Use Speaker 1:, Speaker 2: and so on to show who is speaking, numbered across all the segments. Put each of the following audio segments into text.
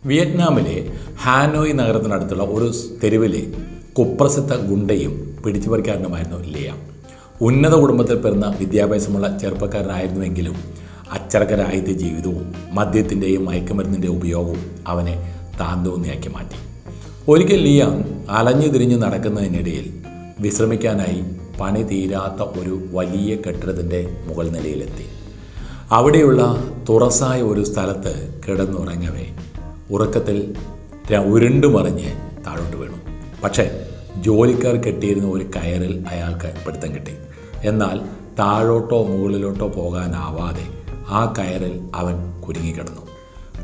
Speaker 1: വിയറ്റ്നാമിലെ Hanoi നഗരത്തിനടുത്തുള്ള ഒരു തെരുവിലെ കുപ്രസിദ്ധ ഗുണ്ടയും പിടിച്ചുപറിക്കാരനുമായിരുന്നു ലിയാം. ഉന്നത കുടുംബത്തിൽ പിറന്ന വിദ്യാഭ്യാസമുള്ള ചെറുപ്പക്കാരനായിരുന്നുവെങ്കിലും അച്ചടക്കരാഹിത്യ ജീവിതവും മദ്യത്തിൻ്റെയും മയക്കുമരുന്നിൻ്റെ ഉപയോഗവും അവനെ താന്തോന്നിയാക്കി മാറ്റി. ഒരിക്കൽ ലിയാം അലഞ്ഞു തിരിഞ്ഞു നടക്കുന്നതിനിടയിൽ വിശ്രമിക്കാനായി പണി തീരാത്ത ഒരു വലിയ കെട്ടിടത്തിൻ്റെ മുകൾ നിലയിലെത്തി. അവിടെയുള്ള തുറസായ ഒരു സ്ഥലത്ത് കിടന്നുറങ്ങവേ ഉറക്കത്തിൽ ഉരുണ്ടുമറിഞ്ഞ് താഴോട്ട് വീണു. പക്ഷേ ജോലിക്കാർ കെട്ടിയിരുന്ന ഒരു കയറിൽ അയാൾക്ക് പിടുത്തം കിട്ടി. എന്നാൽ താഴോട്ടോ മുകളിലോട്ടോ പോകാനാവാതെ ആ കയറിൽ അവൻ കുരുങ്ങിക്കിടന്നു.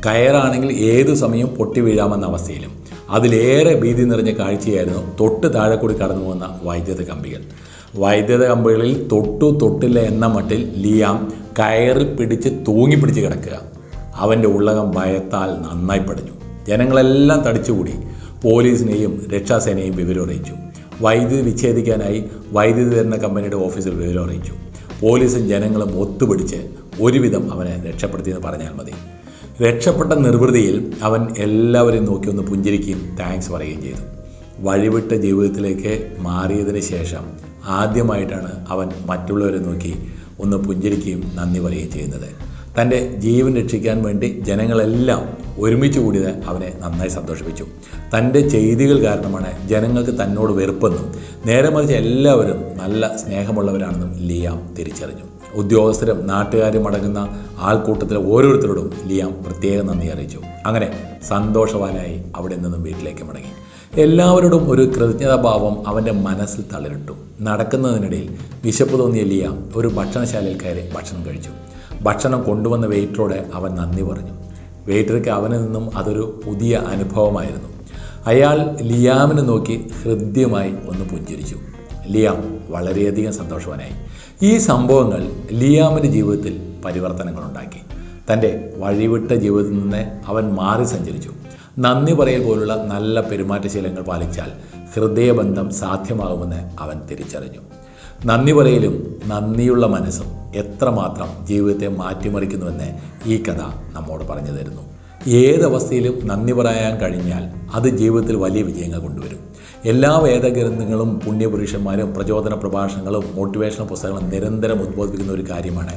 Speaker 1: കയറാണെങ്കിൽ ഏതു സമയം പൊട്ടി വീഴാമെന്ന അവസ്ഥയിലും അതിലേറെ ഭീതി നിറഞ്ഞ കാഴ്ചയായിരുന്നു തൊട്ട് താഴെ കൂടി കടന്നു പോകുന്ന വൈദ്യുത കമ്പികൾ. വൈദ്യുത കമ്പികളിൽ തൊട്ടില്ല എന്ന മട്ടിൽ ലിയാം കയറിൽ പിടിച്ച് തൂങ്ങിപ്പിടിച്ച് കിടക്കുക. അവൻ്റെ ഉള്ളകം ഭയത്താൽ നന്നായി പടഞ്ഞു. ജനങ്ങളെല്ലാം തടിച്ചുകൂടി പോലീസിനെയും രക്ഷാസേനയും വിവരം അറിയിച്ചു. വൈദ്യുതി വിച്ഛേദിക്കാനായി വൈദ്യുതി തരുന്ന കമ്പനിയുടെ ഓഫീസിൽ വിവരം അറിയിച്ചു. പോലീസും ജനങ്ങളും ഒത്തുപിടിച്ച് ഒരുവിധം അവനെ രക്ഷപ്പെടുത്തിയെന്ന് പറഞ്ഞാൽ മതി. രക്ഷപ്പെട്ട നിർവൃതിയിൽ അവൻ എല്ലാവരെയും നോക്കി ഒന്ന് പുഞ്ചിരിക്കുകയും താങ്ക്സ് പറയുകയും ചെയ്തു. വഴിവിട്ട ജീവിതത്തിലേക്ക് മാറിയതിന് ശേഷം ആദ്യമായിട്ടാണ് അവൻ മറ്റുള്ളവരെ നോക്കി ഒന്ന് പുഞ്ചിരിക്കുകയും നന്ദി പറയുകയും ചെയ്യുന്നത്. തൻ്റെ ജീവൻ രക്ഷിക്കാൻ വേണ്ടി ജനങ്ങളെല്ലാം ഒരുമിച്ച് കൂടിയത് അവനെ നന്നായി സന്തോഷിപ്പിച്ചു. തൻ്റെ ചെയ്തികൾ കാരണമാണ് ജനങ്ങൾക്ക് തന്നോട് വെറുപ്പെന്നും നേരെ മറിച്ച് എല്ലാവരും നല്ല സ്നേഹമുള്ളവരാണെന്നും ലിയാം തിരിച്ചറിഞ്ഞു. ഉദ്യോഗസ്ഥരും നാട്ടുകാരും അടങ്ങുന്ന ആൾക്കൂട്ടത്തിലെ ഓരോരുത്തരോടും ലിയാം പ്രത്യേക നന്ദി അറിയിച്ചു. അങ്ങനെ സന്തോഷവാനായി അവിടെ നിന്നും വീട്ടിലേക്ക് മടങ്ങി. എല്ലാവരോടും ഒരു കൃതജ്ഞതാഭാവം അവൻ്റെ മനസ്സിൽ തളിരിട്ടു. നടക്കുന്നതിനിടയിൽ വിശപ്പ് തോന്നിയ ലിയാം ഒരു ഭക്ഷണശാലയിൽ കയറി ഭക്ഷണം കഴിച്ചു. ഭക്ഷണം കൊണ്ടുവന്ന വെയിറ്ററോട് അവൻ നന്ദി പറഞ്ഞു. വെയിറ്റർക്ക് അവനിൽ നിന്നും അതൊരു പുതിയ അനുഭവമായിരുന്നു. അയാൾ ലിയാമിനെ നോക്കി ഹൃദ്യമായി ഒന്ന് പുഞ്ചിരിച്ചു. ലിയാം വളരെയധികം സന്തോഷവാനായി. ഈ സംഭവങ്ങൾ ലിയാമിൻ്റെ ജീവിതത്തിൽ പരിവർത്തനങ്ങളുണ്ടാക്കി. തൻ്റെ വഴിവിട്ട ജീവിതത്തിൽ നിന്ന് അവൻ മാറി സഞ്ചരിച്ചു. നന്ദി പറയൽ പോലുള്ള നല്ല പെരുമാറ്റശീലങ്ങൾ പാലിച്ചാൽ ഹൃദയബന്ധം സാധ്യമാകുമെന്ന് അവൻ തിരിച്ചറിഞ്ഞു. നന്ദി പറയലും നന്ദിയുള്ള മനസ്സും എത്രമാത്രം ജീവിതത്തെ മാറ്റിമറിക്കുന്നുവെന്ന് ഈ കഥ നമ്മോട് പറഞ്ഞു തരുന്നു. ഏതവസ്ഥയിലും നന്ദി പറയാൻ കഴിഞ്ഞാൽ അത് ജീവിതത്തിൽ വലിയ വിജയങ്ങൾ കൊണ്ടുവരും. എല്ലാ വേദഗ്രന്ഥങ്ങളും പുണ്യപുരുഷന്മാരും പ്രചോദന പ്രഭാഷണങ്ങളും മോട്ടിവേഷണൽ പുസ്തകങ്ങളും നിരന്തരം ഉദ്ബോധിപ്പിക്കുന്ന ഒരു കാര്യമാണ്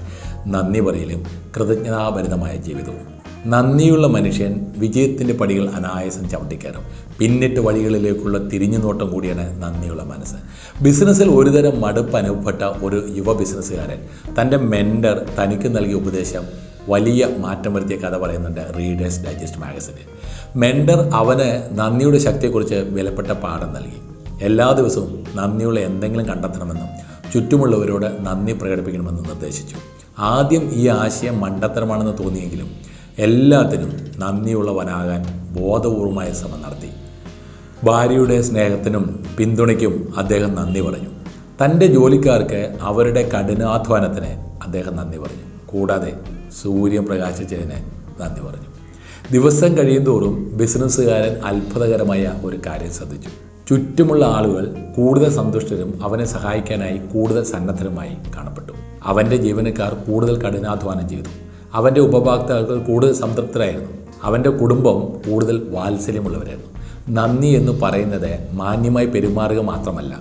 Speaker 1: നന്ദി പറയലും കൃതജ്ഞതാഭരിതമായ ജീവിതവും. നന്ദിയുള്ള മനുഷ്യൻ വിജയത്തിൻ്റെ പടികൾ അനായാസം ചവിട്ടിക്കയറും. പിന്നിട്ട് വഴികളിലേക്കുള്ള തിരിഞ്ഞുനോട്ടം കൂടിയാണ് നന്ദിയുള്ള മനസ്സ്. ബിസിനസ്സിൽ ഒരുതരം മടുപ്പ് അനുഭവപ്പെട്ട ഒരു യുവ ബിസിനസ്സുകാരൻ തൻ്റെ മെൻറ്റർ തനിക്ക് നൽകിയ ഉപദേശം വലിയ മാറ്റം വരുത്തിയ കഥ പറയുന്നുണ്ട് റീഡേഴ്സ് ഡൈജസ്റ്റ് മാഗസിനിൽ. മെൻറ്റർ അവന് നന്ദിയുടെ ശക്തിയെക്കുറിച്ച് വിലപ്പെട്ട പാഠം നൽകി. എല്ലാ ദിവസവും നന്ദിയുള്ള എന്തെങ്കിലും കണ്ടെത്തണമെന്നും ചുറ്റുമുള്ളവരോട് നന്ദി പ്രകടിപ്പിക്കണമെന്നും നിർദ്ദേശിച്ചു. ആദ്യം ഈ ആശയം മണ്ടത്തരമാണെന്ന് തോന്നിയെങ്കിലും എല്ലാത്തിനും നന്ദിയുള്ളവനാകാൻ ബോധപൂർവമായ ശ്രമം നടത്തി. ഭാര്യയുടെ സ്നേഹത്തിനും പിന്തുണയ്ക്കും അദ്ദേഹം നന്ദി പറഞ്ഞു. തൻ്റെ ജോലിക്കാർക്ക് അവരുടെ കഠിനാധ്വാനത്തിന് അദ്ദേഹം നന്ദി പറഞ്ഞു. കൂടാതെ സൂര്യൻ പ്രകാശിച്ചതിന് നന്ദി പറഞ്ഞു. ദിവസം കഴിയുന്തോറും ബിസിനസ്സുകാരൻ അത്ഭുതകരമായ ഒരു കാര്യം ശ്രദ്ധിച്ചു. ചുറ്റുമുള്ള ആളുകൾ കൂടുതൽ സന്തുഷ്ടരും അവനെ സഹായിക്കാനായി കൂടുതൽ സന്നദ്ധരുമായി കാണപ്പെട്ടു. അവൻ്റെ ജീവനക്കാർ കൂടുതൽ കഠിനാധ്വാനം ചെയ്തു. അവൻ്റെ ഉപഭോക്താക്കൾ കൂടുതൽ സംതൃപ്തരായിരുന്നു. അവൻ്റെ കുടുംബം കൂടുതൽ വാത്സല്യമുള്ളവരായിരുന്നു. നന്ദി എന്ന് പറയുന്നത് മാന്യമായി പെരുമാറുക മാത്രമല്ല,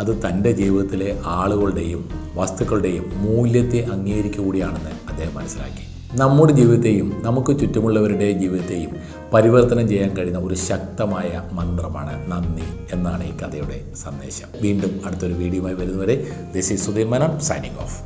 Speaker 1: അത് തൻ്റെ ജീവിതത്തിലെ ആളുകളുടെയും വസ്തുക്കളുടെയും മൂല്യത്തെ അംഗീകരിക്കുക കൂടിയാണെന്ന് അദ്ദേഹം മനസ്സിലാക്കി. നമ്മുടെ ജീവിതത്തെയും നമുക്ക് ചുറ്റുമുള്ളവരുടെ ജീവിതത്തെയും പരിവർത്തനം ചെയ്യാൻ കഴിയുന്ന ഒരു ശക്തമായ മന്ത്രമാണ് നന്ദി എന്നാണ് ഈ കഥയുടെ സന്ദേശം. വീണ്ടും അടുത്തൊരു വീഡിയോയുമായി വരുന്നവരെ this is Sudheer Menon signing off.